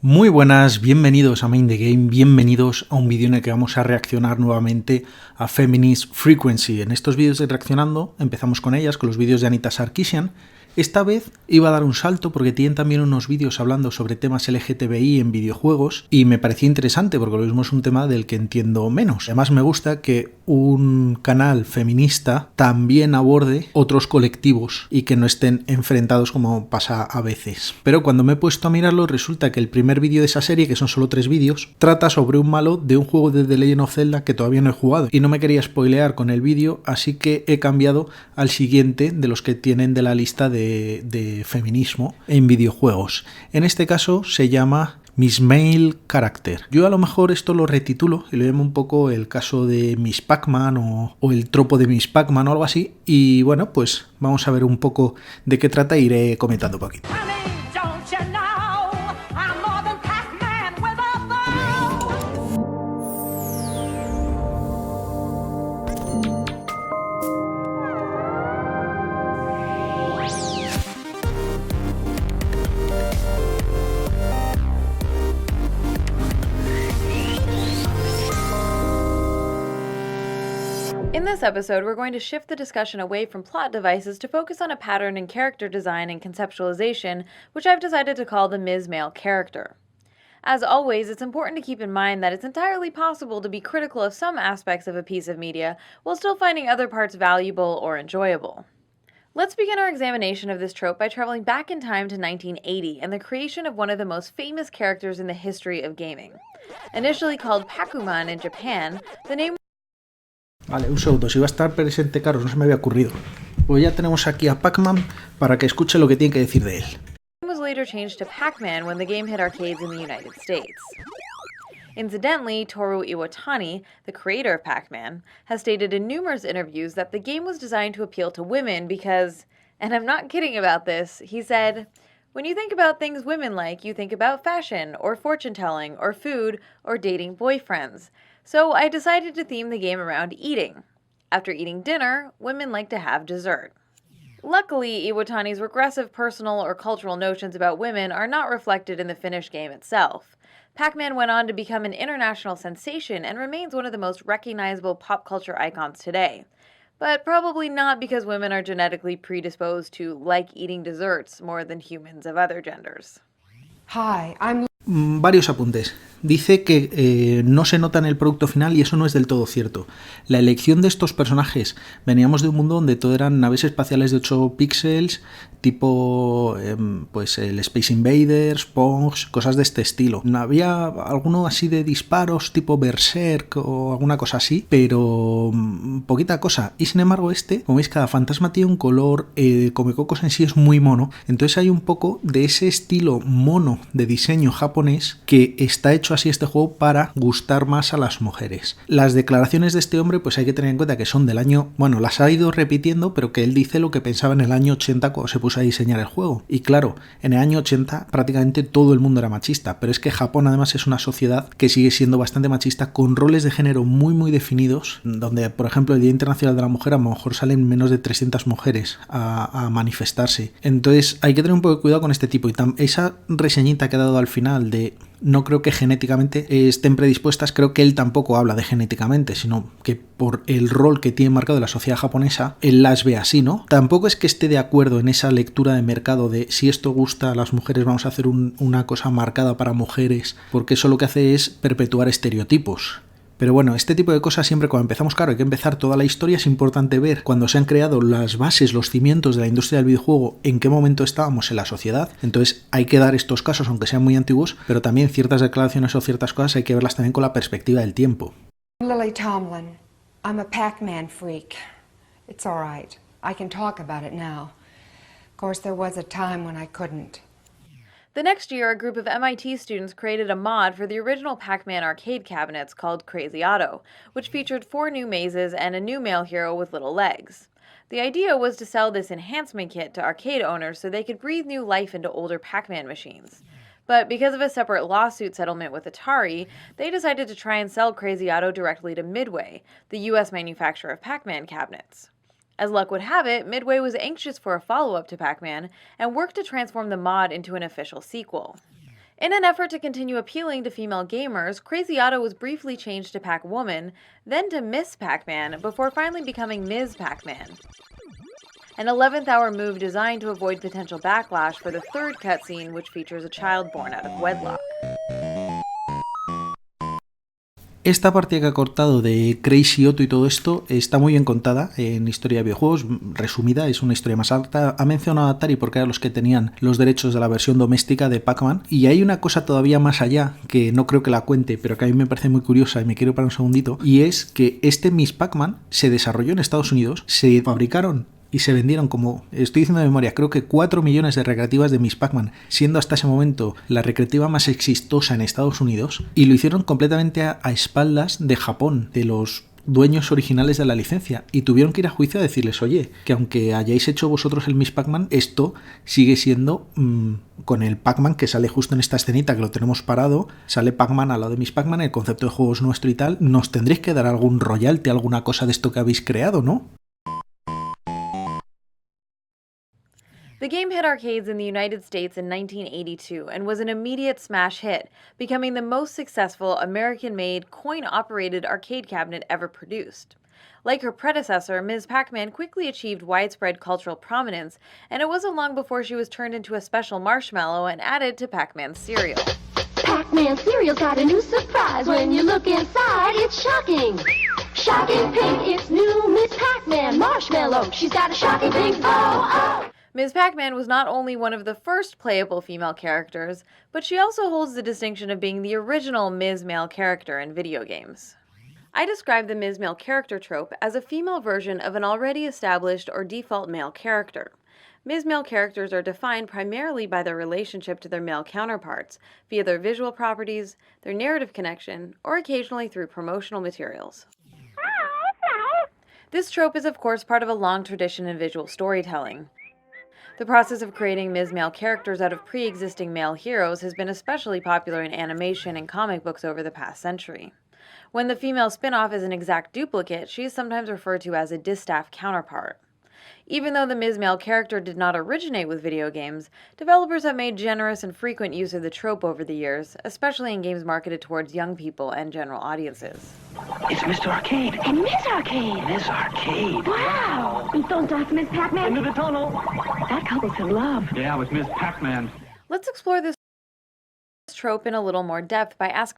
Muy buenas, bienvenidos a Mind the Game, bienvenidos a un vídeo en el que vamos a reaccionar nuevamente a Feminist Frequency. En estos vídeos de Reaccionando empezamos con ellas, con los vídeos de Anita Sarkeesian. Esta vez iba a dar un salto porque tienen también unos vídeos hablando sobre temas LGTBI en videojuegos y me parecía interesante porque lo mismo es un tema del que entiendo menos. Además me gusta que un canal feminista también aborde otros colectivos y que no estén enfrentados como pasa a veces. Pero cuando me he puesto a mirarlo resulta que el primer vídeo de esa serie, que son solo 3 vídeos, trata sobre un malo de un juego de The Legend of Zelda que todavía no he jugado y no me quería spoilear con el vídeo, así que he cambiado al siguiente de los que tienen de la lista de feminismo en videojuegos. En este caso se llama Miss Character. Yo a lo mejor esto lo retitulo y lo llamo un poco el caso de Miss Pac-man o el tropo de Miss Pac-man o algo así. Y bueno, pues vamos a ver un poco de qué trata e iré comentando un poquito. In this episode, we're going to shift the discussion away from plot devices to focus on a pattern in character design and conceptualization, which I've decided to call the Ms. Male character. As always, it's important to keep in mind that it's entirely possible to be critical of some aspects of a piece of media while still finding other parts valuable or enjoyable. Let's begin our examination of this trope by traveling back in time to 1980 and the creation of one of the most famous characters in the history of gaming. Initially called Pac-man in Japan, the name... Vale, un segundo, si va a estar presente Carlos, no se me había ocurrido. Pues ya tenemos aquí a Pac-Man para que escuche lo que tiene que decir de él. Was later changed to Pac-Man when the game hit arcades in the United States. Incidentally, Toru Iwatani, the creator of Pac-Man, has stated in numerous interviews that the game was designed to appeal to women because, and I'm not kidding about this, he said, "When you think about things women like, you think about fashion, or fortune-telling, or food, or dating boyfriends. So I decided to theme the game around eating. After eating dinner, women like to have dessert." Luckily, Iwatani's regressive personal or cultural notions about women are not reflected in the finished game itself. Pac-Man went on to become an international sensation and remains one of the most recognizable pop culture icons today. But probably not because women are genetically predisposed to like eating desserts more than humans of other genders. Hi, I'm... Varios apuntes. Dice que no se nota en el producto final y eso no es del todo cierto. La elección de estos personajes, veníamos de un mundo donde todo eran naves espaciales de 8 píxeles, tipo pues el Space Invaders, Pongs, cosas de este estilo. Había alguno así de disparos tipo Berserk o alguna cosa así, pero poquita cosa. Y sin embargo como veis, cada fantasma tiene un color, Comecocos en sí es muy mono, entonces hay un poco de ese estilo mono de diseño japonés que está hecho así este juego para gustar más a las mujeres. Las declaraciones de este hombre pues hay que tener en cuenta que son del año, bueno, las ha ido repitiendo, pero que él dice lo que pensaba en el año 80 cuando se puso a diseñar el juego. Y claro, en el año 80 prácticamente todo el mundo era machista, pero es que Japón además es una sociedad que sigue siendo bastante machista, con roles de género muy definidos, donde por ejemplo el Día Internacional de la Mujer a lo mejor salen menos de 300 mujeres a manifestarse. Entonces hay que tener un poco de cuidado con este tipo. Y esa reseñita que ha dado al final de no creo que genéticamente estén predispuestas, creo que él tampoco habla de genéticamente, sino que por el rol que tiene marcado la sociedad japonesa, él las ve así, ¿no? Tampoco es que esté de acuerdo en esa lectura de mercado de si esto gusta a las mujeres vamos a hacer una cosa marcada para mujeres, porque eso lo que hace es perpetuar estereotipos. Pero bueno, este tipo de cosas siempre cuando empezamos, claro, hay que empezar toda la historia, es importante ver cuando se han creado las bases, los cimientos de la industria del videojuego, en qué momento estábamos en la sociedad. Entonces hay que dar estos casos, aunque sean muy antiguos, pero también ciertas declaraciones o ciertas cosas hay que verlas también con la perspectiva del tiempo. Lily Tomlin. I'm a Pac-Man freak. It's all right. I can talk about it now. Of course, there was a time when I couldn't. The next year, a group of MIT students created a mod for the original Pac-Man arcade cabinets called Crazy Otto, which featured 4 new mazes and a new male hero with little legs. The idea was to sell this enhancement kit to arcade owners so they could breathe new life into older Pac-Man machines. But because of a separate lawsuit settlement with Atari, they decided to try and sell Crazy Otto directly to Midway, the US manufacturer of Pac-Man cabinets. As luck would have it, Midway was anxious for a follow-up to Pac-Man and worked to transform the mod into an official sequel. In an effort to continue appealing to female gamers, Crazy Otto was briefly changed to Pac-Woman, then to Miss Pac-man, before finally becoming Ms. Pac-man. An 11th hour move designed to avoid potential backlash for the third cutscene, which features a child born out of wedlock. Esta parte que ha cortado de Crazy Otto y todo esto está muy bien contada en historia de videojuegos, resumida, es una historia más alta. Ha mencionado a Atari porque eran los que tenían los derechos de la versión doméstica de Pac-Man, y hay una cosa todavía más allá que no creo que la cuente, pero que a mí me parece muy curiosa y me quiero parar un segundito, y es que este Miss Pac-man se desarrolló en Estados Unidos, se fabricaron y se vendieron, como estoy diciendo de memoria, creo que 4 millones de recreativas de Miss Pac-man, siendo hasta ese momento la recreativa más exitosa en Estados Unidos, y lo hicieron completamente a espaldas de Japón, de los dueños originales de la licencia, y tuvieron que ir a juicio a decirles, oye, que aunque hayáis hecho vosotros el Miss Pac-man, esto sigue siendo con el Pac-Man que sale justo en esta escenita que lo tenemos parado, sale Pac-Man al lado de Miss Pac-man, el concepto de juego es nuestro y tal, nos tendréis que dar algún royalty, alguna cosa de esto que habéis creado, ¿no? The game hit arcades in the United States in 1982 and was an immediate smash hit, becoming the most successful American-made, coin-operated arcade cabinet ever produced. Like her predecessor, Ms. Pac-man quickly achieved widespread cultural prominence, and it wasn't long before she was turned into a special marshmallow and added to Pac-Man's cereal. Pac-Man cereal's got a new surprise. When you look inside, it's shocking. Shocking pink, it's new Miss Pac-man marshmallow. She's got a shocking pink, oh, oh. Ms. Pac-man was not only one of the first playable female characters, but she also holds the distinction of being the original Ms. male character in video games. I describe the Ms. male character trope as a female version of an already established or default male character. Ms. male characters are defined primarily by their relationship to their male counterparts, via their visual properties, their narrative connection, or occasionally through promotional materials. This trope is of course part of a long tradition in visual storytelling. The process of creating Ms. male characters out of pre-existing male heroes has been especially popular in animation and comic books over the past century. When the female spin-off is an exact duplicate, she is sometimes referred to as a distaff counterpart. Even though the Ms. male character did not originate with video games, developers have made generous and frequent use of the trope over the years, especially in games marketed towards young people and general audiences. It's Mr. Arcade. And Miss Arcade. Miss Arcade. Wow. Don't die, Miss Pac-man. Into the tunnel. That couple's in love. Yeah, with Miss Pac-man. Let's explore this trope in a little more depth by asking.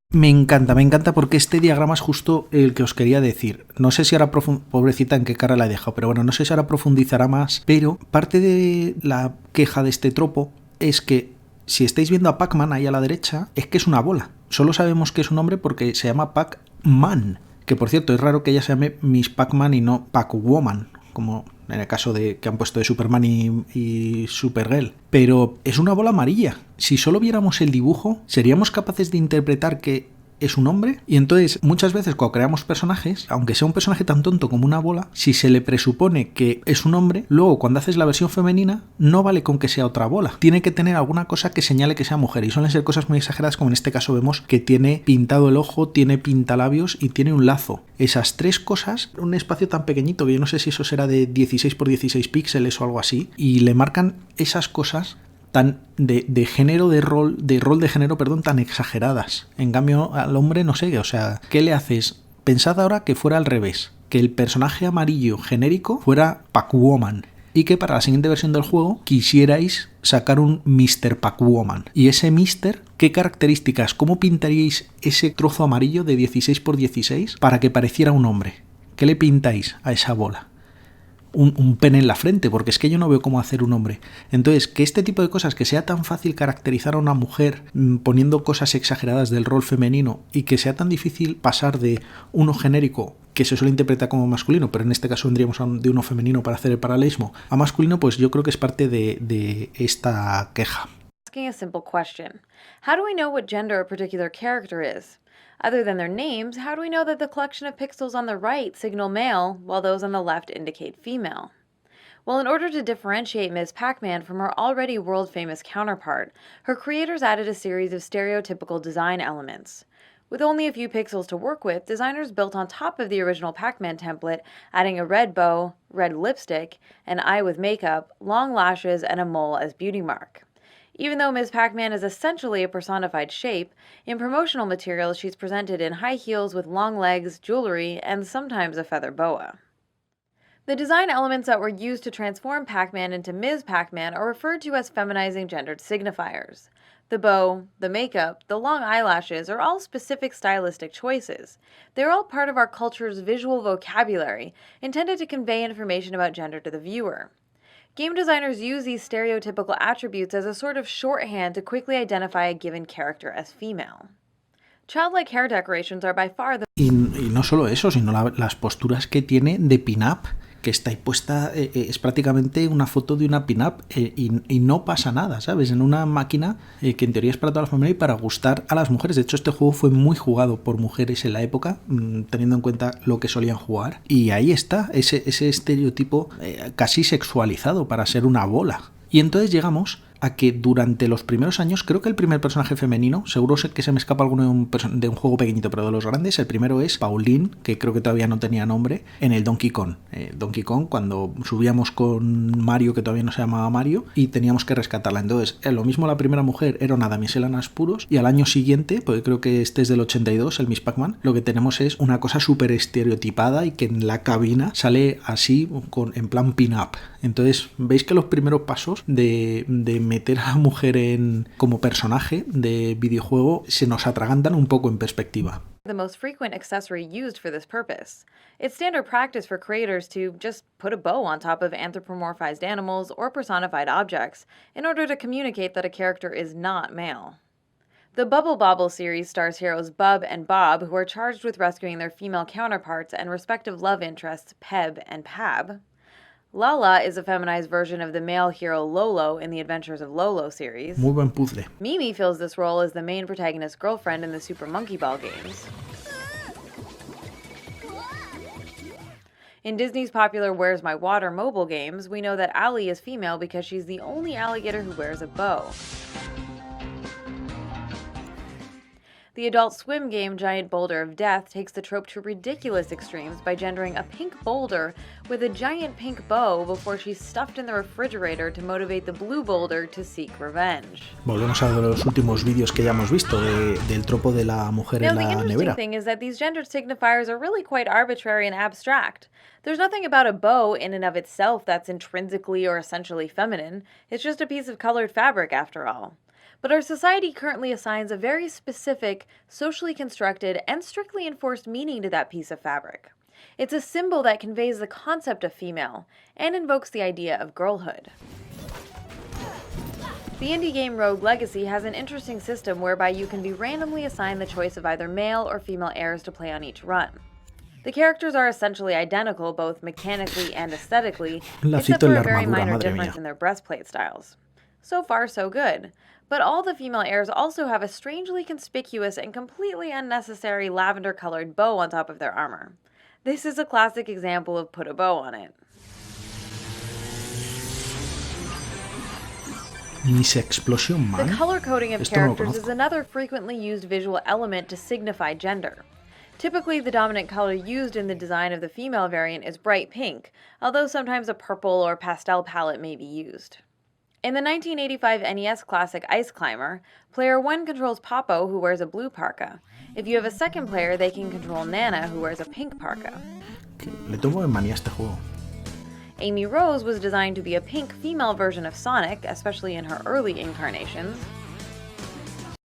Me encanta porque este diagrama es justo el que os quería decir. No sé si ahora pobrecita en qué cara la he dejado, pero bueno, no sé si ahora profundizará más, pero parte de la queja de este tropo es que si estáis viendo a Pac-Man ahí a la derecha, es que es una bola. Solo sabemos que es un hombre porque se llama Pac-man, que por cierto es raro que ella se llame Miss Pac-man y no Pac-woman, como en el caso de que han puesto de Superman y Supergirl. Pero es una bola amarilla. Si solo viéramos el dibujo, seríamos capaces de interpretar que es un hombre. Y entonces, muchas veces cuando creamos personajes, aunque sea un personaje tan tonto como una bola, si se le presupone que es un hombre, luego cuando haces la versión femenina, no vale con que sea otra bola. Tiene que tener alguna cosa que señale que sea mujer. Y suelen ser cosas muy exageradas, como en este caso vemos que tiene pintado el ojo, tiene pintalabios y tiene un lazo. Esas tres cosas, un espacio tan pequeñito que yo no sé si eso será de 16 por 16 píxeles o algo así, y le marcan esas cosas tan de género, de rol de género, perdón, tan exageradas. En cambio, al hombre, no sé, o sea, ¿qué le haces? Pensad ahora que fuera al revés, que el personaje amarillo genérico fuera Pac-woman y que para la siguiente versión del juego quisierais sacar un Mr. Pac-woman. Y ese Mr., ¿qué características, cómo pintaríais ese trozo amarillo de 16 por 16 para que pareciera un hombre? ¿Qué le pintáis a esa bola? Un pene en la frente, porque es que yo no veo cómo hacer un hombre. Entonces, que este tipo de cosas, que sea tan fácil caracterizar a una mujer poniendo cosas exageradas del rol femenino y que sea tan difícil pasar de uno genérico que se suele interpretar como masculino, pero en este caso vendríamos de uno femenino para hacer el paralelismo, a masculino, pues yo creo que es parte de esta queja. Asking a simple question. How do we know what gender a particular character is? Other than their names, how do we know that the collection of pixels on the right signal male, while those on the left indicate female? Well, in order to differentiate Ms. Pac-man from her already world-famous counterpart, her creators added a series of stereotypical design elements. With only a few pixels to work with, designers built on top of the original Pac-Man template, adding a red bow, red lipstick, an eye with makeup, long lashes, and a mole as beauty mark. Even though Miss Pac-man is essentially a personified shape, in promotional materials she's presented in high heels with long legs, jewelry, and sometimes a feather boa. The design elements that were used to transform Pac-Man into Ms. Pac-man are referred to as feminizing gendered signifiers. The bow, the makeup, the long eyelashes are all specific stylistic choices. They're all part of our culture's visual vocabulary, intended to convey information about gender to the viewer. Game designers use these stereotypical attributes as a sort of shorthand to quickly identify a given character as female. Childlike hair decorations are by far the... Y no solo eso, sino las posturas que tiene de pin-up, que está ahí puesta, es prácticamente una foto de una pin-up y no pasa nada, ¿sabes? En una máquina que en teoría es para toda la familia y para gustar a las mujeres. De hecho, este juego fue muy jugado por mujeres en la época, teniendo en cuenta lo que solían jugar. Y ahí está, ese estereotipo casi sexualizado para ser una bola. Y entonces llegamos a que durante los primeros años, creo que el primer personaje femenino, seguro que se me escapa alguno de un juego pequeñito, pero de los grandes, el primero es Pauline, que creo que todavía no tenía nombre, en el Donkey Kong. Donkey Kong, cuando subíamos con Mario, que todavía no se llamaba Mario, y teníamos que rescatarla. Entonces, lo mismo la primera mujer era una damisela en apuros, y al año siguiente, porque creo que este es del 82, el Miss Pac-man, lo que tenemos es una cosa súper estereotipada y que en la cabina sale así, en plan pin-up. Entonces, veis que los primeros pasos de meter a la mujer como personaje de videojuego se nos atragantan un poco en perspectiva. The most frequent accessory used for this purpose. It's standard practice for creators to just put a bow on top of anthropomorphized animals or personified objects in order to communicate that a character is not male. The Bubble Bobble series stars heroes Bub and Bob, who are charged with rescuing their female counterparts and respective love interests Peb and Pab. Lala is a feminized version of the male hero Lolo in the Adventures of Lolo series. Muy buen puzzle. Mimi fills this role as the main protagonist's girlfriend in the Super Monkey Ball games. In Disney's popular Where's My Water mobile games, we know that Allie is female because she's the only alligator who wears a bow. The Adult Swim game Giant Boulder of Death takes the trope to ridiculous extremes by gendering a pink boulder with a giant pink bow before she's stuffed in the refrigerator to motivate the blue boulder to seek revenge. Volvemos a los últimos vídeos que ya hemos visto del tropo de la mujer en la nevera. The interesting thing is that these gendered signifiers are really quite arbitrary and abstract. There's nothing about a bow in and of itself that's intrinsically or essentially feminine. It's just a piece of colored fabric after all. But our society currently assigns a very specific, socially constructed, and strictly enforced meaning to that piece of fabric. It's a symbol that conveys the concept of female, and invokes the idea of girlhood. The indie game Rogue Legacy has an interesting system whereby you can be randomly assigned the choice of either male or female heirs to play on each run. The characters are essentially identical, both mechanically and aesthetically, except for a very minor difference in their breastplate styles. So far, so good. But all the female heirs also have a strangely conspicuous and completely unnecessary lavender-colored bow on top of their armor. This is a classic example of put a bow on it. Miss Explosion Man. The color coding of characters is another frequently used visual element to signify gender. Typically, the dominant color used in the design of the female variant is bright pink, although sometimes a purple or pastel palette may be used. In the 1985 NES classic Ice Climber, player 1 controls Popo, who wears a blue parka. If you have a second player, they can control Nana, who wears a pink parka. Le tomo en manía este juego. Amy Rose was designed to be a pink female version of Sonic, especially in her early incarnations.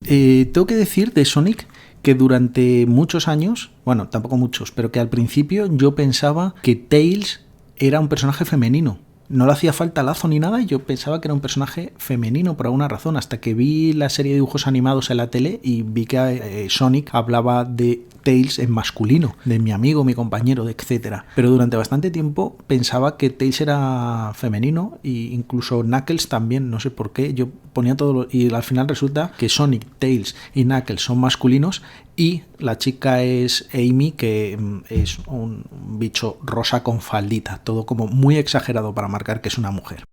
Tengo que decir de Sonic que durante muchos años, bueno, tampoco muchos, pero que al principio yo pensaba que Tails era un personaje femenino. No le hacía falta lazo ni nada y yo pensaba que era un personaje femenino por alguna razón, hasta que vi la serie de dibujos animados en la tele y vi que Sonic hablaba de Tails en masculino, de mi amigo, mi compañero, etc. Pero durante bastante tiempo pensaba que Tails era femenino e incluso Knuckles también, no sé por qué. Yo ponía todo y al final resulta que Sonic, Tails y Knuckles son masculinos y la chica es Amy, que es un bicho rosa con faldita, todo como muy exagerado para marcar que es una mujer.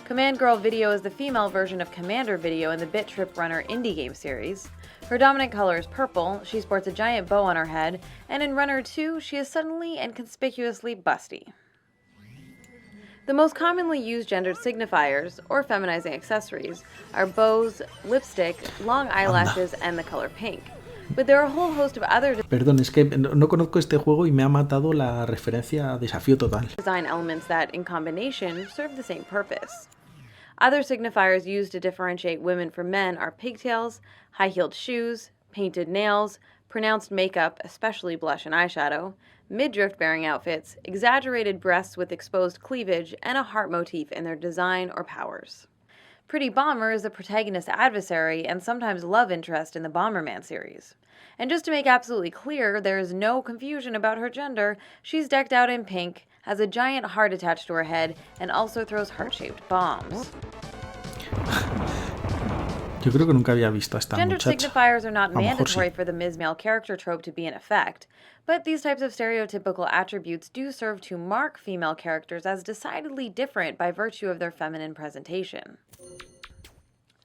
Command Girl Video is the female version of Commander Video in the Bit Trip Runner indie game series. Her dominant color is purple, she sports a giant bow on her head, and in Runner 2, she is suddenly and conspicuously busty. The most commonly used gendered signifiers, or feminizing accessories, are bows, lipstick, long eyelashes, and the color pink. But there are a whole host of other Perdón, es que no conozco este juego y me ha matado la referencia a Desafío Total. design elements that, in combination, serve the same purpose. Other signifiers used to differentiate women from men are pigtails, high-heeled shoes, painted nails, pronounced makeup, especially blush and eyeshadow, midriff-bearing outfits, exaggerated breasts with exposed cleavage, and a heart motif in their design or powers. Pretty Bomber is the protagonist's adversary and sometimes love interest in the Bomberman series. And just to make absolutely clear, there is no confusion about her gender, she's decked out in pink, has a giant heart attached to her head, and also throws heart-shaped bombs. Yo creo que nunca había visto a esta Gendered muchacha. signifiers are not A lo mejor mandatory sí. for the Ms. Male character trope to be in effect, but these types of stereotypical attributes do serve to mark female characters as decidedly different by virtue of their feminine presentation.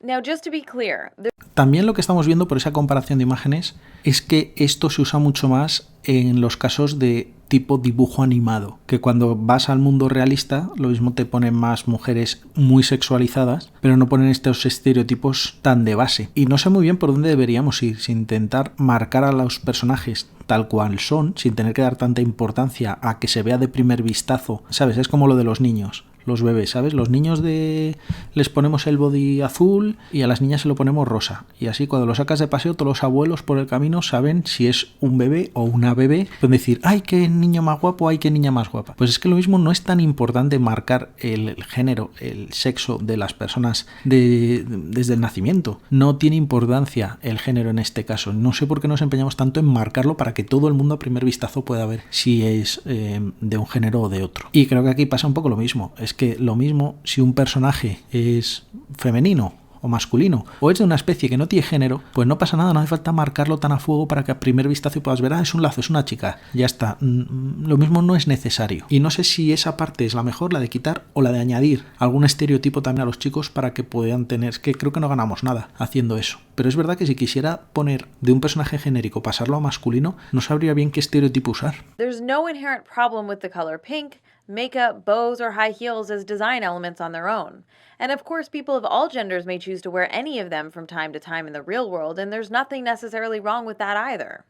Now, just to be clear, También lo que estamos viendo por esa comparación de imágenes es que esto se usa mucho más en los casos de tipo dibujo animado, que cuando vas al mundo realista lo mismo te ponen más mujeres muy sexualizadas, pero no ponen estos estereotipos tan de base. Y no sé muy bien por dónde deberíamos ir, sin intentar marcar a los personajes tal cual son, sin tener que dar tanta importancia a que se vea de primer vistazo, ¿sabes? Es como lo de los niños. Los bebés, ¿sabes? Los niños les ponemos el body azul y a las niñas se lo ponemos rosa. Y así cuando lo sacas de paseo, todos los abuelos por el camino saben si es un bebé o una bebé. Pueden decir, ¡ay, qué niño más guapo! ¡Ay, qué niña más guapa! Pues es que lo mismo no es tan importante marcar el género, el sexo de las personas desde el nacimiento. No tiene importancia el género en este caso. No sé por qué nos empeñamos tanto en marcarlo para que todo el mundo a primer vistazo pueda ver si es de un género o de otro. Y creo que aquí pasa un poco lo mismo. Es que lo mismo si un personaje es femenino o masculino o es de una especie que no tiene género, pues no pasa nada, no hace falta marcarlo tan a fuego para que a primer vistazo puedas ver, es un lazo, es una chica, ya está. Lo mismo no es necesario. Y no sé si esa parte es la mejor, la de quitar o la de añadir algún estereotipo también a los chicos para que puedan tener, es que creo que no ganamos nada haciendo eso. Pero es verdad que si quisiera poner de un personaje genérico pasarlo a masculino, no sabría bien qué estereotipo usar. there's no inherent problem with the color pink, makeup, bows, or high heels as design elements on their own. And of course, people of all genders may choose to wear any of them from time to time in the real world, and there's nothing necessarily wrong with that either.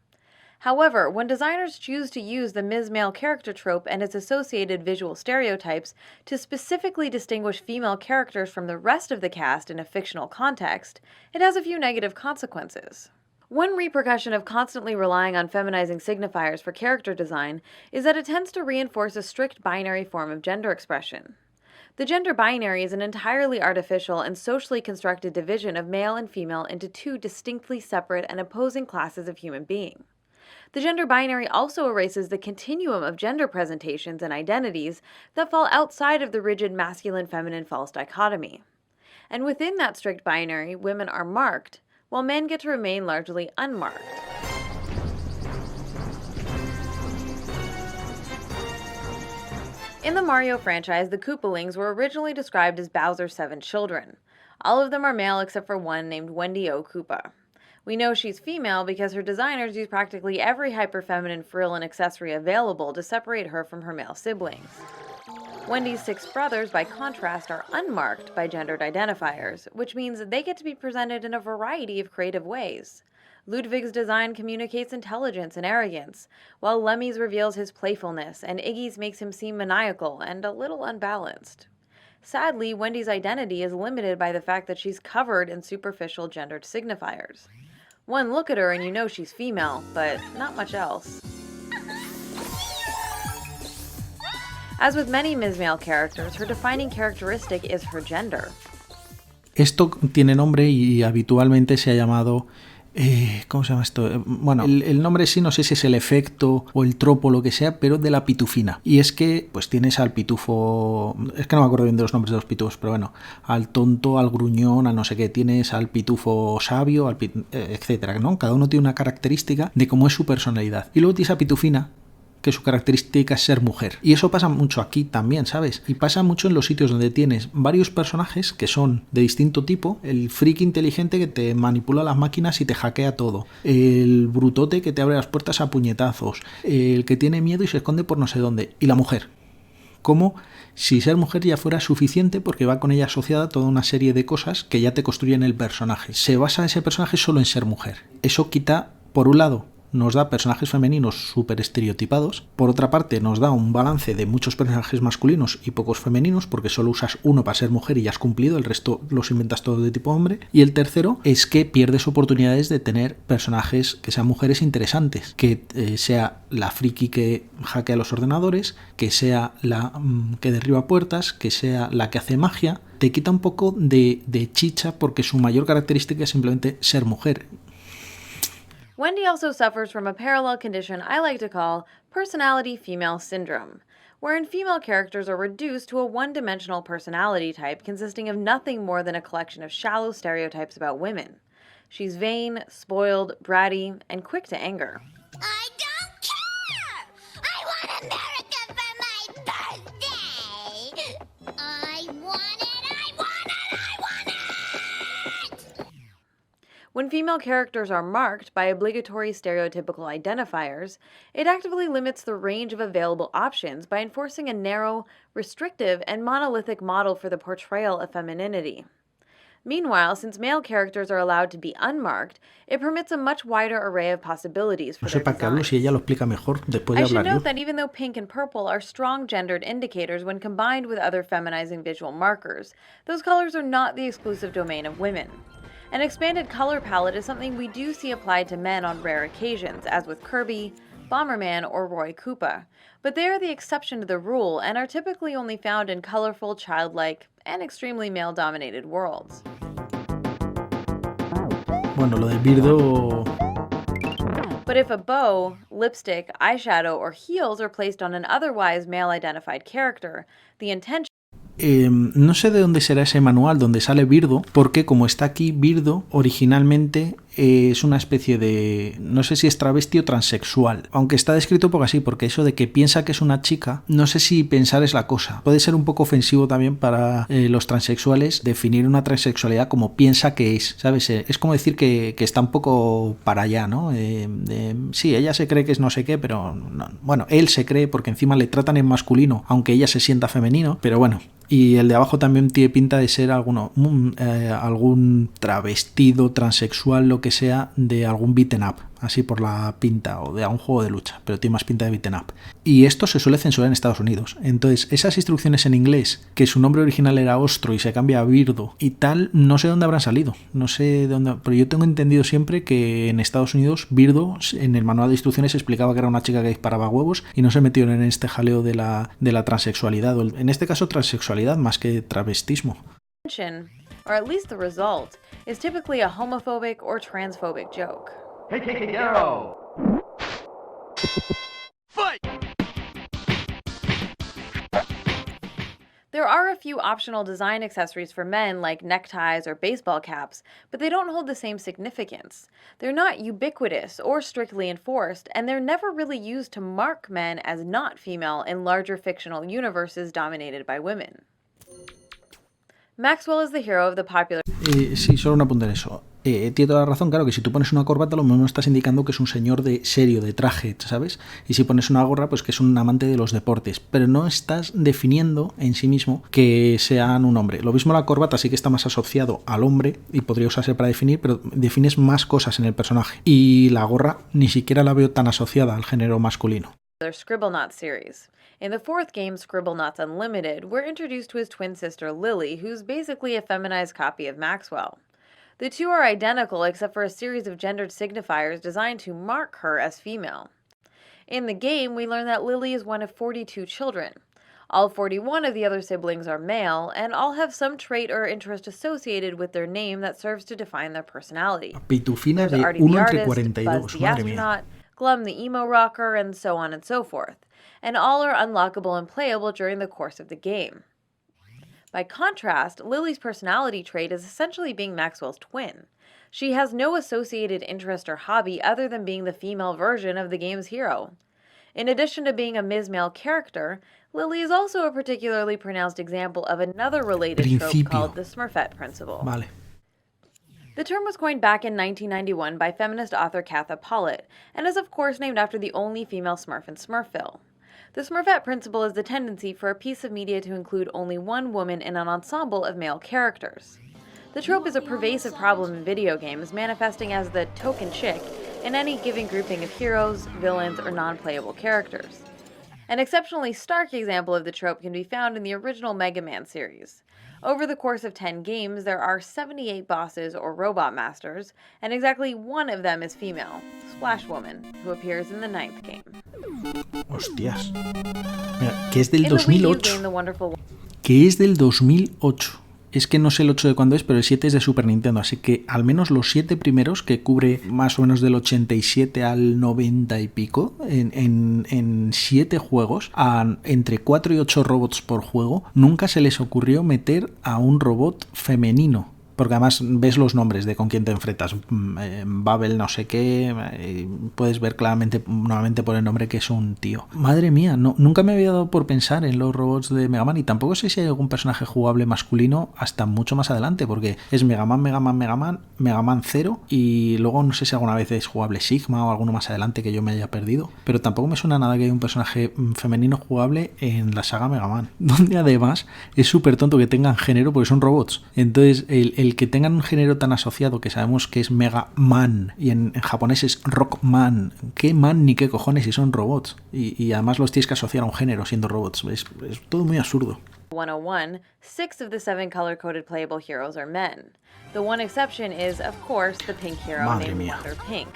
However, when designers choose to use the Ms. Male character trope and its associated visual stereotypes to specifically distinguish female characters from the rest of the cast in a fictional context, it has a few negative consequences. One repercussion of constantly relying on feminizing signifiers for character design is that it tends to reinforce a strict binary form of gender expression. The gender binary is an entirely artificial and socially constructed division of male and female into two distinctly separate and opposing classes of human being. The gender binary also erases the continuum of gender presentations and identities that fall outside of the rigid masculine-feminine false dichotomy. And within that strict binary, women are marked, while men get to remain largely unmarked. In the Mario franchise, the Koopalings were originally described as Bowser's 7 children. All of them are male except for one named Wendy O. Koopa. We know she's female because her designers use practically every hyper-feminine frill and accessory available to separate her from her male siblings. Wendy's 6 brothers, by contrast, are unmarked by gendered identifiers, which means they get to be presented in a variety of creative ways. Ludwig's design communicates intelligence and arrogance, while Lemmy's reveals his playfulness, and Iggy's makes him seem maniacal and a little unbalanced. Sadly, Wendy's identity is limited by the fact that she's covered in superficial gendered signifiers. One look at her and you know she's female, but not much else. As with many Ms. Male characters, her defining characteristic is her gender. Esto tiene nombre y habitualmente se ha llamado... ¿cómo se llama esto? Bueno, el nombre sí no sé si es el efecto o el tropo, lo que sea, pero de la pitufina. Y es que pues tienes al pitufo, es que no me acuerdo bien de los nombres de los pitufos, pero bueno, al tonto, al gruñón, al no sé qué, tienes al pitufo sabio, etcétera, ¿no? Cada uno tiene una característica de cómo es su personalidad. Y luego tienes a Pitufina, que su característica es ser mujer. Y eso pasa mucho aquí también, ¿sabes? Y pasa mucho en los sitios donde tienes varios personajes que son de distinto tipo. El friki inteligente que te manipula las máquinas y te hackea todo. El brutote que te abre las puertas a puñetazos. El que tiene miedo y se esconde por no sé dónde. Y la mujer, como si ser mujer ya fuera suficiente porque va con ella asociada toda una serie de cosas que ya te construyen el personaje. Se basa ese personaje solo en ser mujer. Eso quita, por un lado, nos da personajes femeninos súper estereotipados. Por otra parte, nos da un balance de muchos personajes masculinos y pocos femeninos, porque solo usas uno para ser mujer y ya has cumplido, el resto los inventas todo de tipo hombre. Y el tercero es que pierdes oportunidades de tener personajes que sean mujeres interesantes, que sea la friki que hackea los ordenadores, que sea la que derriba puertas, que sea la que hace magia. Te quita un poco de chicha porque su mayor característica es simplemente ser mujer. Wendy also suffers from a parallel condition I like to call personality female syndrome, wherein female characters are reduced to a one-dimensional personality type consisting of nothing more than a collection of shallow stereotypes about women. She's vain, spoiled, bratty, and quick to anger. I don't care! I want America for my birthday! I want it! When female characters are marked by obligatory stereotypical identifiers, it actively limits the range of available options by enforcing a narrow, restrictive, and monolithic model for the portrayal of femininity. Meanwhile, since male characters are allowed to be unmarked, it permits a much wider array of possibilities for their No sé para qué hablo si ella lo explica mejor después de I should hablar yo. note that even though pink and purple are strong gendered indicators when combined with other feminizing visual markers, those colors are not the exclusive domain of women. An expanded color palette is something we do see applied to men on rare occasions, as with Kirby, Bomberman, or Roy Koopa, but they are the exception to the rule and are typically only found in colorful, childlike, and extremely male-dominated worlds. Bueno, lo de Birdo... But if a bow, lipstick, eyeshadow, or heels are placed on an otherwise male-identified character, the intention no sé de dónde será ese manual donde sale Birdo, porque como está aquí, Birdo originalmente es una especie de... no sé si es travesti o transexual, aunque está descrito poco así, porque eso de que piensa que es una chica, no sé si pensar es la cosa. Puede ser un poco ofensivo también para los transexuales definir una transexualidad como piensa que es, ¿sabes? Es como decir que está un poco para allá, ¿no? Sí, ella se cree que es no sé qué, pero no. Bueno, él se cree porque encima le tratan en masculino, aunque ella se sienta femenino, pero bueno. Y el de abajo también tiene pinta de ser algún travestido, transexual, lo que sea, de algún beaten up, así por la pinta, o de algún juego de lucha, pero tiene más pinta de beaten up. Y esto se suele censurar en Estados Unidos. Entonces, esas instrucciones en inglés, que su nombre original era Ostro y se cambia a Birdo y tal, no sé dónde habrán salido. No sé de dónde, pero yo tengo entendido siempre que en Estados Unidos Birdo, en el manual de instrucciones, explicaba que era una chica que disparaba huevos y no se metieron en este jaleo de la transexualidad, o en este caso transexualidad más que travestismo. or at least the result, is typically a homophobic or transphobic joke. Hey, yo! Fight! There are a few optional design accessories for men like neckties or baseball caps, but they don't hold the same significance. They're not ubiquitous or strictly enforced, and they're never really used to mark men as not female in larger fictional universes dominated by women. Maxwell is the hero of the popular... Sí, solo un apunte en eso. Tiene toda la razón, claro, que si tú pones una corbata lo mismo estás indicando que es un señor de serio, de traje, ¿sabes? Y si pones una gorra, pues que es un amante de los deportes, pero no estás definiendo en sí mismo que sean un hombre. Lo mismo la corbata sí que está más asociado al hombre y podría usarse para definir, pero defines más cosas en el personaje. Y la gorra ni siquiera la veo tan asociada al género masculino. Scribblenauts series. In the fourth game, Scribblenauts Unlimited, we're introduced to his twin sister Lily, who's basically a feminized copy of Maxwell. The two are identical except for a series of gendered signifiers designed to mark her as female. In the game, we learn that Lily is one of 42 children. All 41 of the other siblings are male, and all have some trait or interest associated with their name that serves to define their personality. Pitufina de There's Artie 1 the entre artist, 42, Buzz the madre mía. astronaut, Glum the emo rocker, and so on and so forth. And all are unlockable and playable during the course of the game. By contrast, Lily's personality trait is essentially being Maxwell's twin. She has no associated interest or hobby other than being the female version of the game's hero. In addition to being a Ms-male character, Lily is also a particularly pronounced example of another related Principio. trope called the Smurfette principle. Vale. The term was coined back in 1991 by feminist author Katha Pollitt, and is of course named after the only female Smurf in Smurfville. The Smurfette principle is the tendency for a piece of media to include only one woman in an ensemble of male characters. The trope is a pervasive problem in video games, manifesting as the token chick in any given grouping of heroes, villains, or non-playable characters. An exceptionally stark example of the trope can be found in the original Mega Man series. Over the course of 10 games, there are 78 bosses or robot masters, and exactly one of them is female, Splash Woman, who appears in the 9th game. Hostias. Mira, que es del In the Wii U 2008. game, The Wonderful Que es del 2008. Es que no sé el 8 de cuándo es, pero el 7 es de Super Nintendo, así que al menos los 7 primeros, que cubre más o menos del 87 al 90 y pico, en 7 juegos, entre 4 y 8 robots por juego, nunca se les ocurrió meter a un robot femenino. Porque además ves los nombres de con quién te enfrentas. Babel no sé qué. Puedes ver claramente, nuevamente por el nombre, que es un tío. Madre mía, nunca me había dado por pensar en los robots de Mega Man. Y tampoco sé si hay algún personaje jugable masculino hasta mucho más adelante. Porque es Mega Man, Mega Man 0. Y luego no sé si alguna vez es jugable Sigma o alguno más adelante que yo me haya perdido. Pero tampoco me suena nada que haya un personaje femenino jugable en la saga Mega Man. Donde además es súper tonto que tengan género porque son robots. Entonces el que tengan un género tan asociado, que sabemos que es Mega Man y en japonés es Rockman, ¿qué man ni qué cojones si son robots? Y además los tienes que asociar a un género siendo robots. Es todo muy absurdo. 101, 6 of the 7 color-coded playable heroes are men. The one exception is, of course, the pink hero Madre named mía. Wonder Pink.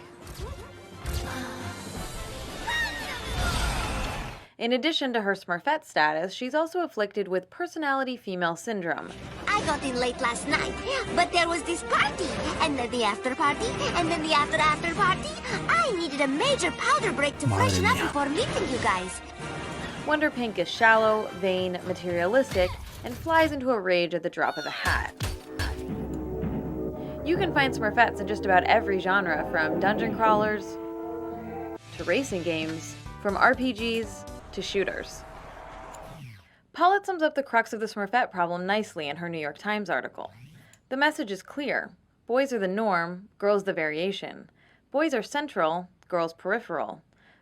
In addition to her Smurfette status, she's also afflicted with personality female syndrome. I got in late last night, but there was this party, and then the after party, and then the after party. I needed a major powder break to Madre freshen up mía. before meeting you guys. Wonder Pink is shallow, vain, materialistic, and flies into a rage at the drop of a hat. You can find Smurfettes in just about every genre, from dungeon crawlers to racing games, from RPGs to shooters. Paulette sums up the crux of the Smurfette problem nicely in her New York Times article. The message is clear. Boys are the norm, girls the variation. Boys are central, girls peripheral.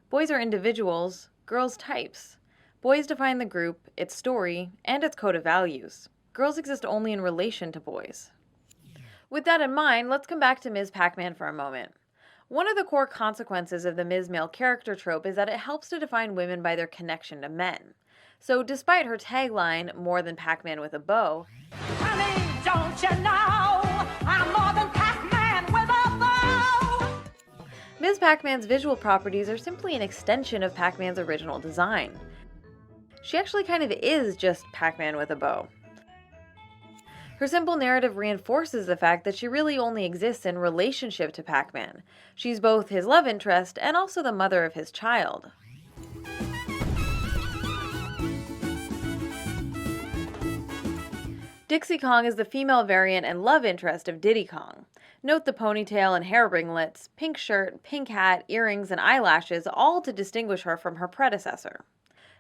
Boys are individuals, girls types. Boys define the group, its story, and its code of values. Girls exist only in relation to boys. With that in mind, let's come back to Miss Pac-man for a moment. One of the core consequences of the Ms. male character trope is that it helps to define women by their connection to men. So despite her tagline, more than Pac-Man with a bow, Honey, don't you know I'm more than Pac-Man with a bow? Ms. Pac-man's visual properties are simply an extension of Pac-man's original design. She actually kind of is just Pac-Man with a bow. Her simple narrative reinforces the fact that she really only exists in relationship to Pac-Man. She's both his love interest and also the mother of his child. Dixie Kong is the female variant and love interest of Diddy Kong. Note the ponytail and hair ringlets, pink shirt, pink hat, earrings, and eyelashes, all to distinguish her from her predecessor.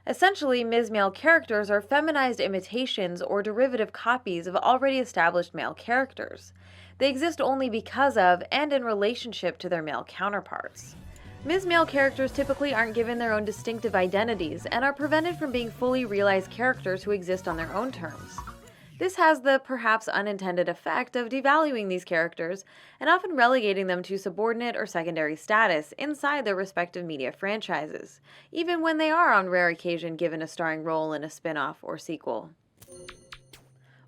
Essentially, Ms. male characters are feminized imitations or derivative copies of already established male characters. They exist only because of and in relationship to their male counterparts. Ms. male characters typically aren't given their own distinctive identities and are prevented from being fully realized characters who exist on their own terms. This has the perhaps unintended effect of devaluing these characters and often relegating them to subordinate or secondary status inside their respective media franchises, even when they are on rare occasion given a starring role in a spin-off or sequel.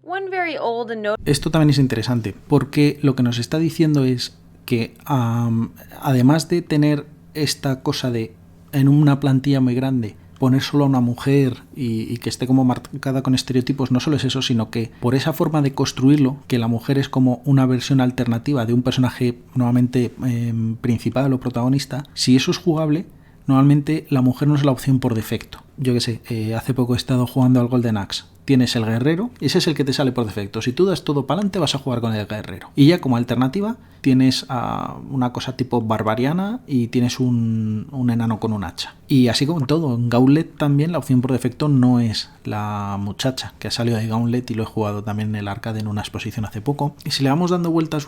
One very old and notable... Esto también es interesante, porque lo que nos está diciendo es que además de tener esta cosa de en una plantilla muy grande poner solo a una mujer y que esté como marcada con estereotipos, no solo es eso, sino que por esa forma de construirlo, que la mujer es como una versión alternativa de un personaje nuevamente principal o protagonista, si eso es jugable, normalmente la mujer no es la opción por defecto. Yo qué sé, hace poco he estado jugando al Golden Axe. Tienes el guerrero, ese es el que te sale por defecto. Si tú das todo para adelante, vas a jugar con el guerrero. Y ya como alternativa, tienes una cosa tipo barbariana y tienes un enano con un hacha. Y así como en todo, en Gauntlet también la opción por defecto no es la muchacha, que ha salido de Gauntlet y lo he jugado también en el arcade en una exposición hace poco. Y si le vamos dando vueltas,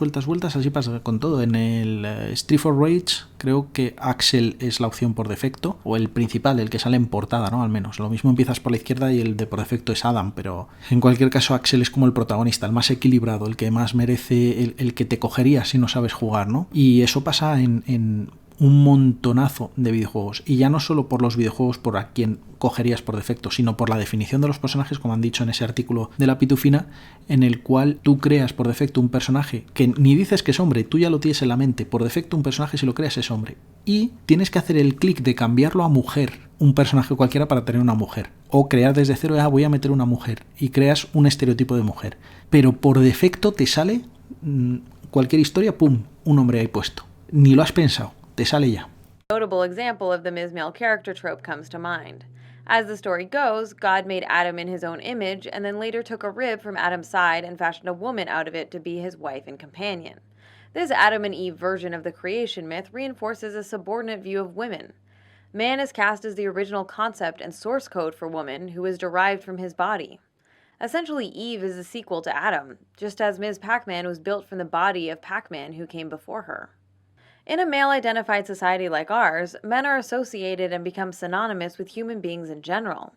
así pasa con todo. En el Street for Rage creo que Axel es la opción por defecto, o el principal, el que sale en portada, ¿no? Al menos. Lo mismo empiezas por la izquierda y el de por defecto es Adam, pero en cualquier caso Axel es como el protagonista, el más equilibrado, el que más merece, el que te cogería si no sabes jugar, ¿no? Y eso pasa en un montonazo de videojuegos, y ya no solo por los videojuegos por a quien cogerías por defecto, sino por la definición de los personajes, como han dicho en ese artículo de la Pitufina, en el cual tú creas por defecto un personaje que ni dices que es hombre, tú ya lo tienes en la mente, por defecto un personaje si lo creas es hombre, y tienes que hacer el clic de cambiarlo a mujer, un personaje cualquiera para tener una mujer, o crear desde cero, voy a meter una mujer, y creas un estereotipo de mujer, pero por defecto te sale cualquier historia, pum, un hombre ahí puesto, ni lo has pensado, te sale ya. Notable example of the Ms. character trope comes to mind. As the story goes, God made Adam in his own image and then later took a rib from Adam's side and fashioned a woman out of it to be his wife and companion. This Adam and Eve version of the creation myth reinforces a subordinate view of women. Man is cast as the original concept and source code for woman who is derived from his body. Essentially, Eve is the sequel to Adam, just as Miss Pac-man was built from the body of Pac-Man who came before her. In a male-identified society like ours, men are associated and become synonymous with human beings in general.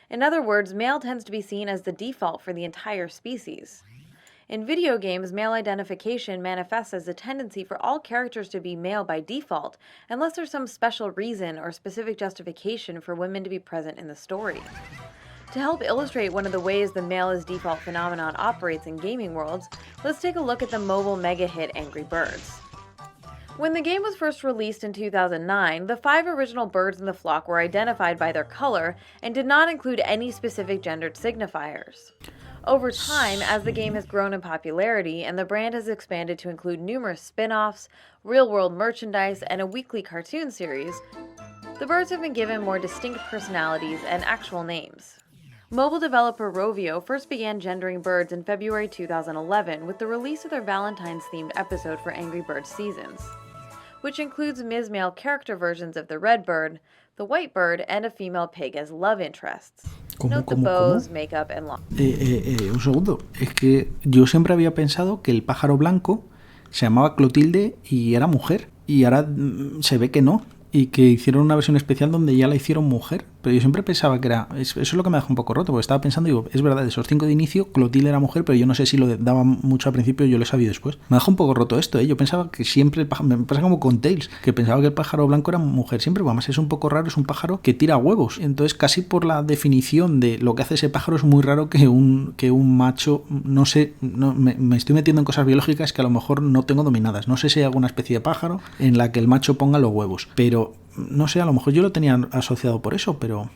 In other words, male tends to be seen as the default for the entire species. In video games, male identification manifests as a tendency for all characters to be male by default, unless there's some special reason or specific justification for women to be present in the story. To help illustrate one of the ways the male as default phenomenon operates in gaming worlds, let's take a look at the mobile mega hit Angry Birds. When the game was first released in 2009, the 5 original birds in the flock were identified by their color and did not include any specific gendered signifiers. Over time, as the game has grown in popularity and the brand has expanded to include numerous spin-offs, real-world merchandise, and a weekly cartoon series, the birds have been given more distinct personalities and actual names. Mobile developer Rovio first began gendering birds in February 2011 with the release of their Valentine's-themed episode for Angry Birds Seasons, which includes Ms. male character versions of the red bird, the white bird, and a female pig as love interests. Note the bows, makeup, and long. Un segundo, es que yo siempre había pensado que el pájaro blanco se llamaba Clotilde y era mujer, y ahora se ve que no, y que hicieron una versión especial donde ya la hicieron mujer, pero yo siempre pensaba que era... Eso es lo que me dejó un poco roto, porque estaba pensando, digo, es verdad, de esos 5 de inicio, Clotilde era mujer, pero yo no sé si lo daba mucho al principio, yo lo sabía después. Me dejó un poco roto esto, yo pensaba que siempre el pájaro... Me pasa como con Tails, que pensaba que el pájaro blanco era mujer siempre, pero además es un poco raro, es un pájaro que tira huevos, entonces casi por la definición de lo que hace ese pájaro es muy raro que un macho, no sé, me estoy metiendo en cosas biológicas que a lo mejor no tengo dominadas, no sé si hay alguna especie de pájaro en la que el macho ponga los huevos, pero no sé, a lo mejor yo lo tenía asociado por eso, pero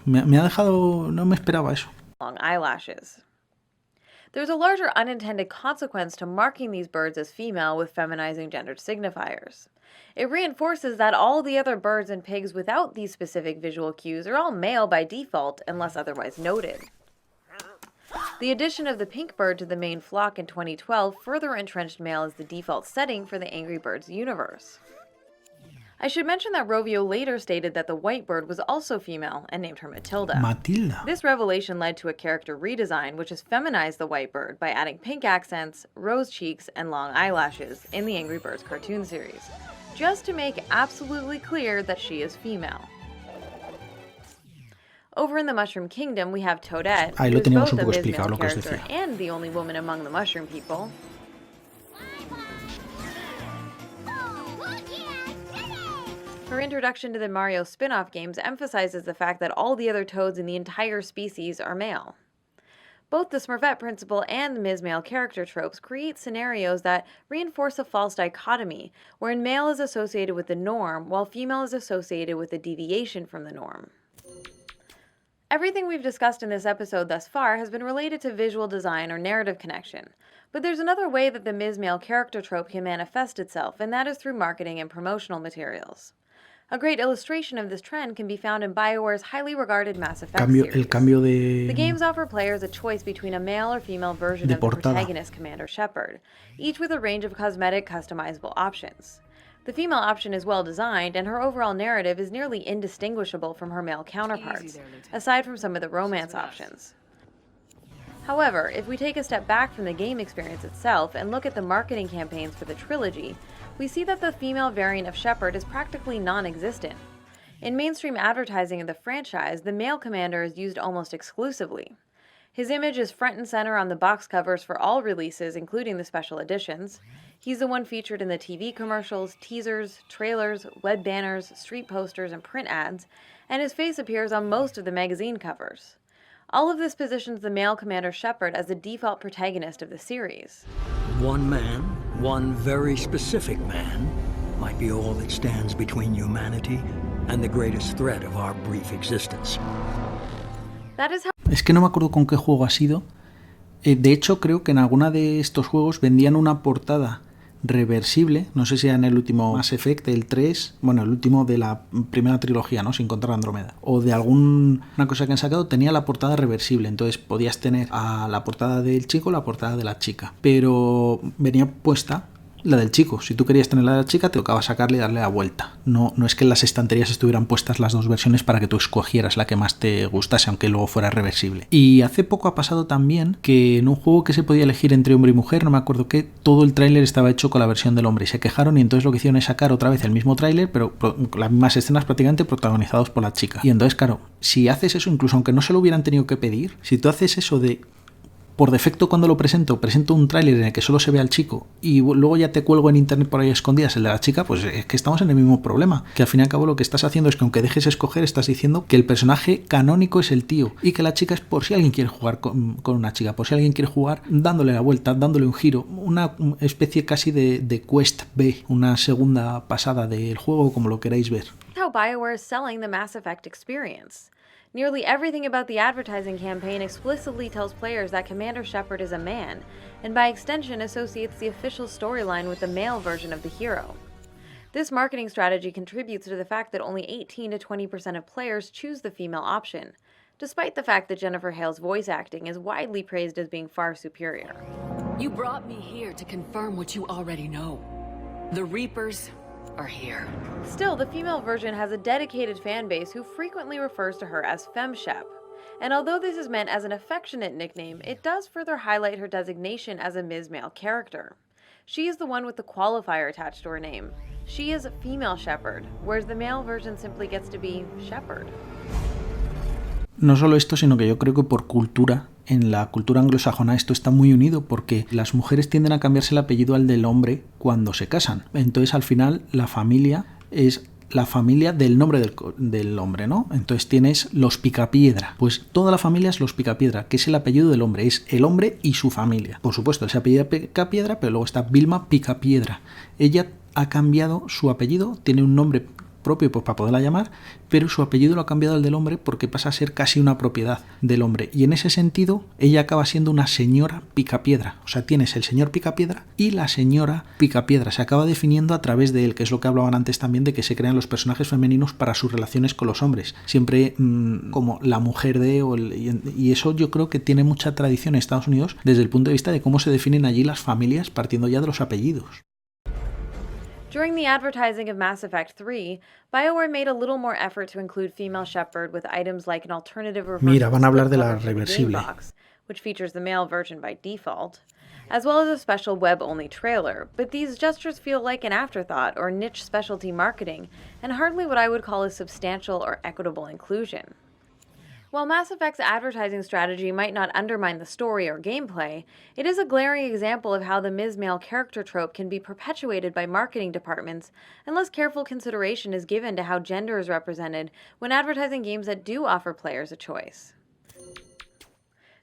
me ha dejado... no me esperaba eso. Long eyelashes. There's a larger unintended consequence to marking these birds as female with feminizing gendered signifiers. It reinforces that all the other birds and pigs without these specific visual cues are all male by default unless otherwise noted. The addition of the pink bird to the main flock in 2012 further entrenched male as the default setting for the Angry Birds universe. I should mention that Rovio later stated that the white bird was also female and named her Matilda. Matilda. This revelation led to a character redesign which has feminized the white bird by adding pink accents, rose cheeks, and long eyelashes in the Angry Birds cartoon series, just to make absolutely clear that she is female. Over in the Mushroom Kingdom, we have Toadette, who is both a Ms. male character and the only woman among the mushroom people. Her introduction to the Mario spin-off games emphasizes the fact that all the other Toads in the entire species are male. Both the Smurfette principle and the Ms. male character tropes create scenarios that reinforce a false dichotomy, wherein male is associated with the norm, while female is associated with a deviation from the norm. Everything we've discussed in this episode thus far has been related to visual design or narrative connection, but there's another way that the Ms. male character trope can manifest itself, and that is through marketing and promotional materials. A great illustration of this trend can be found in BioWare's highly regarded Mass Effect series. The games offer players a choice between a male or female version of the protagonist, Commander Shepard, each with a range of cosmetic, customizable options. The female option is well designed, and her overall narrative is nearly indistinguishable from her male counterparts, aside from some of the romance options. However, if we take a step back from the game experience itself and look at the marketing campaigns for the trilogy, we see that the female variant of Shepard is practically non-existent. In mainstream advertising of the franchise, the male commander is used almost exclusively. His image is front and center on the box covers for all releases, including the special editions. He's the one featured in the TV commercials, teasers, trailers, web banners, street posters, and print ads, and his face appears on most of the magazine covers. All of this positions the male Commander Shepard as the default protagonist of the series. One man, one very specific man, might be all that stands between humanity and the greatest threat of our brief existence. That is how Es que no me acuerdo con qué juego ha sido. De hecho, creo que en alguna de estos juegos vendían una portada reversible. No sé si era en el último Mass Effect, el 3, bueno, el último de la primera trilogía, ¿no? Sin contar Andrómeda. O de alguna cosa que han sacado, tenía la portada reversible. Entonces podías tener a la portada del chico, la portada de la chica. Pero venía puesta la del chico. Si tú querías tener la de la chica, te tocaba sacarle y darle la vuelta. No es que en las estanterías estuvieran puestas las dos versiones para que tú escogieras la que más te gustase, aunque luego fuera reversible. Y hace poco ha pasado también que en un juego que se podía elegir entre hombre y mujer, no me acuerdo qué, todo el tráiler estaba hecho con la versión del hombre y se quejaron, y entonces lo que hicieron es sacar otra vez el mismo tráiler, pero con las mismas escenas prácticamente protagonizados por la chica. Y entonces, claro, si haces eso, incluso aunque no se lo hubieran tenido que pedir, si tú haces eso de por defecto cuando lo presento un tráiler en el que solo se ve al chico y luego ya te cuelgo en internet por ahí escondidas el de la chica, pues es que estamos en el mismo problema, que al fin y al cabo lo que estás haciendo es que aunque dejes escoger, estás diciendo que el personaje canónico es el tío y que la chica es por si alguien quiere jugar con una chica, por si alguien quiere jugar dándole la vuelta, dándole un giro, una especie casi de Quest B, una segunda pasada del juego, como lo queráis ver. how BioWare is selling the Mass Effect experience. Nearly everything about the advertising campaign explicitly tells players that Commander Shepard is a man, and by extension associates the official storyline with the male version of the hero. This marketing strategy contributes to the fact that only 18 to 20% of players choose the female option, despite the fact that Jennifer Hale's voice acting is widely praised as being far superior. You brought me here to confirm what you already know. The Reapers are here. Still, the female version has a dedicated fan base who frequently refers to her as FemShep. And although this is meant as an affectionate nickname, it does further highlight her designation as a Ms. Male character. She is the one with the qualifier attached to her name. She is a female Shepard, whereas the male version simply gets to be Shepard. No solo esto, sino que yo creo que por cultura, en la cultura anglosajona esto está muy unido, porque las mujeres tienden a cambiarse el apellido al del hombre cuando se casan. Entonces al final la familia es la familia del nombre del hombre, ¿no? Entonces tienes los Picapiedra. Pues toda la familia es los Picapiedra, que es el apellido del hombre, es el hombre y su familia. Por supuesto, él se apellida Picapiedra, pero luego está Vilma Picapiedra. Ella ha cambiado su apellido, tiene un nombre propio pues para poderla llamar, pero su apellido lo ha cambiado al del hombre porque pasa a ser casi una propiedad del hombre, y en ese sentido ella acaba siendo una señora Picapiedra. O sea, tienes el señor Picapiedra y la señora Picapiedra, se acaba definiendo a través de él, que es lo que hablaban antes también, de que se crean los personajes femeninos para sus relaciones con los hombres, siempre como la mujer de y eso yo creo que tiene mucha tradición en Estados Unidos desde el punto de vista de cómo se definen allí las familias, partiendo ya de los apellidos. During the advertising of Mass Effect 3, BioWare made a little more effort to include female Shepard with items like an alternative Mira, van a hablar de la reversible reversible, game box, which features the male version by default, as well as a special web-only trailer, but these gestures feel like an afterthought or niche specialty marketing, and hardly what I would call a substantial or equitable inclusion. While Mass Effect's advertising strategy might not undermine the story or gameplay, it is a glaring example of how the Ms. Male character trope can be perpetuated by marketing departments unless careful consideration is given to how gender is represented when advertising games that do offer players a choice.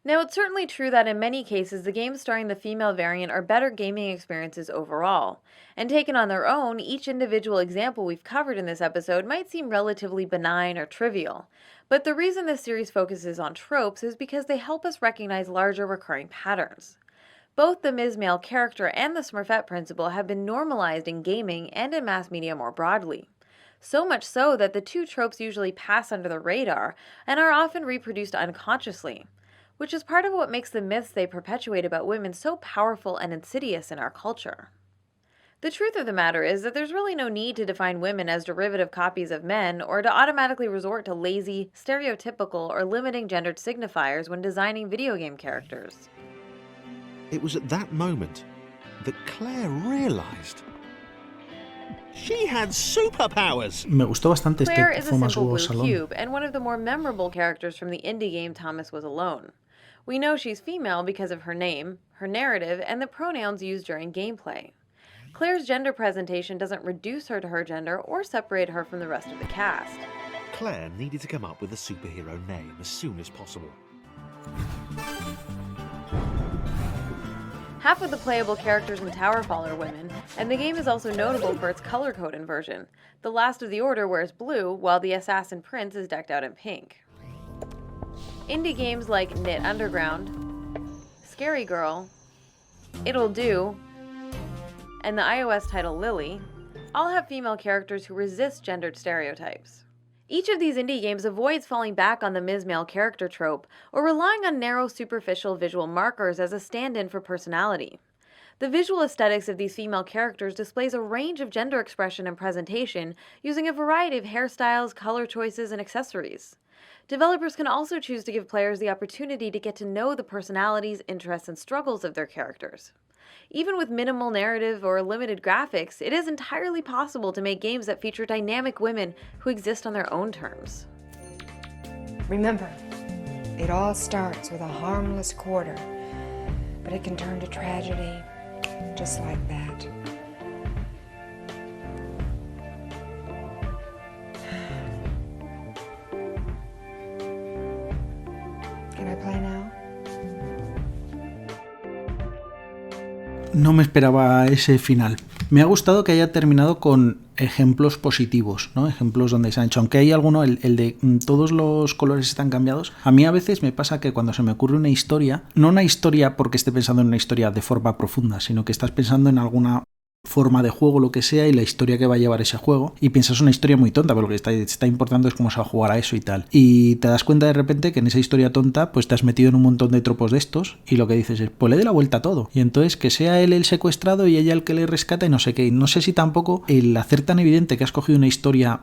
Now, it's certainly true that in many cases the games starring the female variant are better gaming experiences overall, and taken on their own, each individual example we've covered in this episode might seem relatively benign or trivial. But the reason this series focuses on tropes is because they help us recognize larger recurring patterns. Both the Ms. Male character and the Smurfette principle have been normalized in gaming and in mass media more broadly. So much so that the two tropes usually pass under the radar and are often reproduced unconsciously, which is part of what makes the myths they perpetuate about women so powerful and insidious in our culture. The truth of the matter is that there's really no need to define women as derivative copies of men or to automatically resort to lazy, stereotypical, or limiting gendered signifiers when designing video game characters. It was at that moment that Claire realized She had superpowers. Me gustó bastante Claire este is a Thomas simple blue Was Alone. cube and one of the more memorable characters from the indie game Thomas Was Alone. We know she's female because of her name, her narrative, and the pronouns used during gameplay. Claire's gender presentation doesn't reduce her to her gender or separate her from the rest of the cast. Claire needed to come up with a superhero name as soon as possible. Half of the playable characters in Towerfall are women, and the game is also notable for its color code inversion. The Last of the Order wears blue, while the Assassin Prince is decked out in pink. Indie games like Knit Underground, Scary Girl, It'll Do, and the iOS title Lily all have female characters who resist gendered stereotypes. Each of these indie games avoids falling back on the Ms. Male character trope or relying on narrow, superficial visual markers as a stand-in for personality. The visual aesthetics of these female characters displays a range of gender expression and presentation using a variety of hairstyles, color choices, and accessories. Developers can also choose to give players the opportunity to get to know the personalities, interests, and struggles of their characters. Even with minimal narrative or limited graphics, it is entirely possible to make games that feature dynamic women who exist on their own terms. Remember, it all starts with a harmless quarter, but it can turn to tragedy just like that. Can I play now? No me esperaba ese final. Me ha gustado que haya terminado con ejemplos positivos, ¿no? Ejemplos donde se han hecho, aunque hay alguno, el de todos los colores están cambiados. A mí a veces me pasa que cuando se me ocurre una historia, no una historia porque esté pensando en una historia de forma profunda, sino que estás pensando en alguna forma de juego, lo que sea, y la historia que va a llevar ese juego, y piensas una historia muy tonta, pero lo que está importando es cómo se va a jugar a eso y tal, y te das cuenta de repente que en esa historia tonta pues te has metido en un montón de tropos de estos, y lo que dices es, pues le dé la vuelta a todo, y entonces que sea él el secuestrado y ella el que le rescata y no sé qué, y no sé si tampoco el hacer tan evidente que has cogido una historia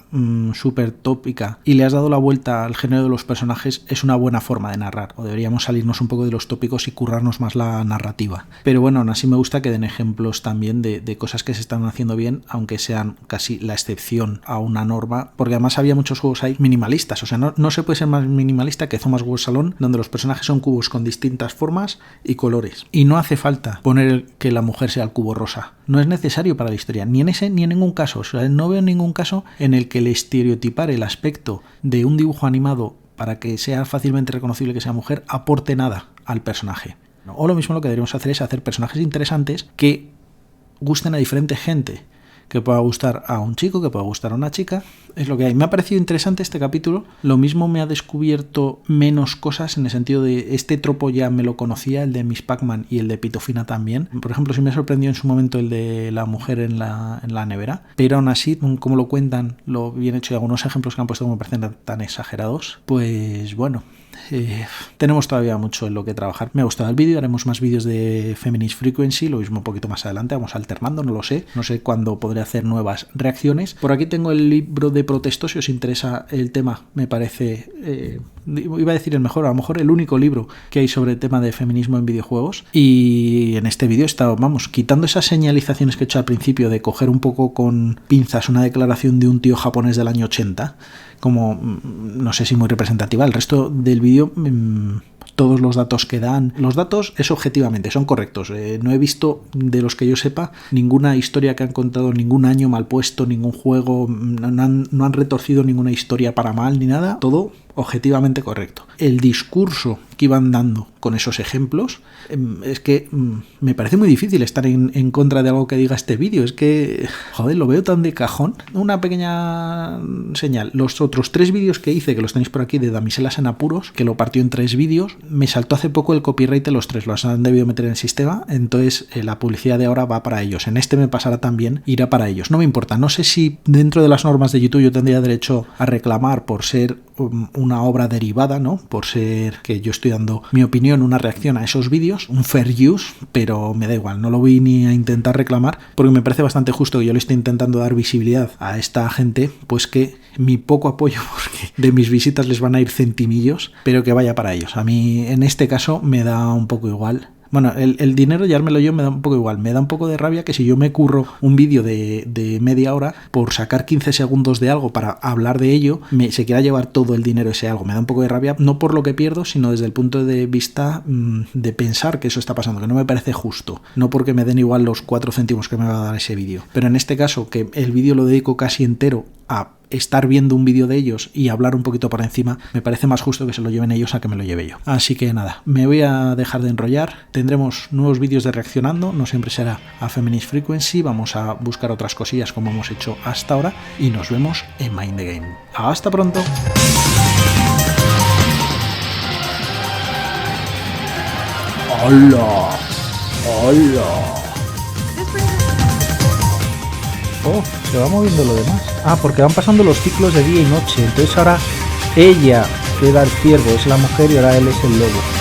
súper tópica y le has dado la vuelta al género de los personajes es una buena forma de narrar, o deberíamos salirnos un poco de los tópicos y currarnos más la narrativa, pero bueno, aún así me gusta que den ejemplos también de cosas que se están haciendo bien, aunque sean casi la excepción a una norma, porque además había muchos juegos ahí minimalistas, o sea, no se puede ser más minimalista que Thomas Was Alone, donde los personajes son cubos con distintas formas y colores, y no hace falta poner que la mujer sea el cubo rosa, no es necesario para la historia, ni en ese ni en ningún caso, o sea, no veo ningún caso en el que el estereotipar el aspecto de un dibujo animado para que sea fácilmente reconocible que sea mujer aporte nada al personaje. O lo mismo lo que deberíamos hacer es hacer personajes interesantes que gusten a diferente gente, que pueda gustar a un chico, que pueda gustar a una chica, es lo que hay. Me ha parecido interesante este capítulo, lo mismo me ha descubierto menos cosas en el sentido de este tropo ya me lo conocía, el de Miss Pac-man y el de Pitufina también. Por ejemplo, sí me sorprendió en su momento el de la mujer en la nevera, pero aún así, como lo cuentan, lo bien hecho y algunos ejemplos que han puesto que me parecen tan exagerados, pues bueno, tenemos todavía mucho en lo que trabajar. Me ha gustado el vídeo, haremos más vídeos de Feminist Frequency, lo mismo un poquito más adelante, vamos alternando, no sé cuándo podré hacer nuevas reacciones. Por aquí tengo el libro de protestos, si os interesa el tema, me parece, iba a decir el mejor, a lo mejor el único libro que hay sobre el tema de feminismo en videojuegos, y en este vídeo he estado, quitando esas señalizaciones que he hecho al principio de coger un poco con pinzas una declaración de un tío japonés del año 80, como no sé si muy representativa, el resto del vídeo, todos los datos que dan, los datos es objetivamente, son correctos, no he visto, de los que yo sepa, ninguna historia que han contado, ningún año mal puesto, ningún juego, no han retorcido ninguna historia para mal ni nada, todo objetivamente correcto. El discurso que iban dando con esos ejemplos, es que me parece muy difícil estar en contra de algo que diga este vídeo, es que, joder, lo veo tan de cajón. Una pequeña señal, los otros 3 vídeos que hice, que los tenéis por aquí, de damiselas en apuros, que lo partió en 3 vídeos, me saltó hace poco el copyright de los 3, los han debido meter en el sistema, entonces la publicidad de ahora va para ellos, en este me pasará también, irá para ellos, no me importa, no sé si dentro de las normas de YouTube yo tendría derecho a reclamar por ser una obra derivada, ¿no? Por ser que yo estoy dando mi opinión, una reacción a esos vídeos, un fair use, pero me da igual, no lo voy ni a intentar reclamar, porque me parece bastante justo que yo le estoy intentando dar visibilidad a esta gente, pues que mi poco apoyo, porque de mis visitas les van a ir centimillos, pero que vaya para ellos. A mí en este caso me da un poco igual, Bueno, el dinero, ya me lo yo, me da un poco igual. Me da un poco de rabia que si yo me curro un vídeo de media hora, por sacar 15 segundos de algo para hablar de ello, se quiera llevar todo el dinero ese algo. Me da un poco de rabia, no por lo que pierdo, sino desde el punto de vista de pensar que eso está pasando, que no me parece justo. No porque me den igual los 4 céntimos que me va a dar ese vídeo. Pero en este caso, que el vídeo lo dedico casi entero a estar viendo un vídeo de ellos y hablar un poquito por encima, me parece más justo que se lo lleven ellos a que me lo lleve yo. Así que nada, me voy a dejar de enrollar. Tendremos nuevos vídeos de Reaccionando, no siempre será a Feminist Frequency, vamos a buscar otras cosillas como hemos hecho hasta ahora y nos vemos en Mind the Game. ¡Hasta pronto! ¡Hola! ¡Hola! Oh, se va moviendo lo demás. Ah, porque van pasando los ciclos de día y noche. Entonces ahora ella, que era el ciervo, es la mujer y ahora él es el lobo.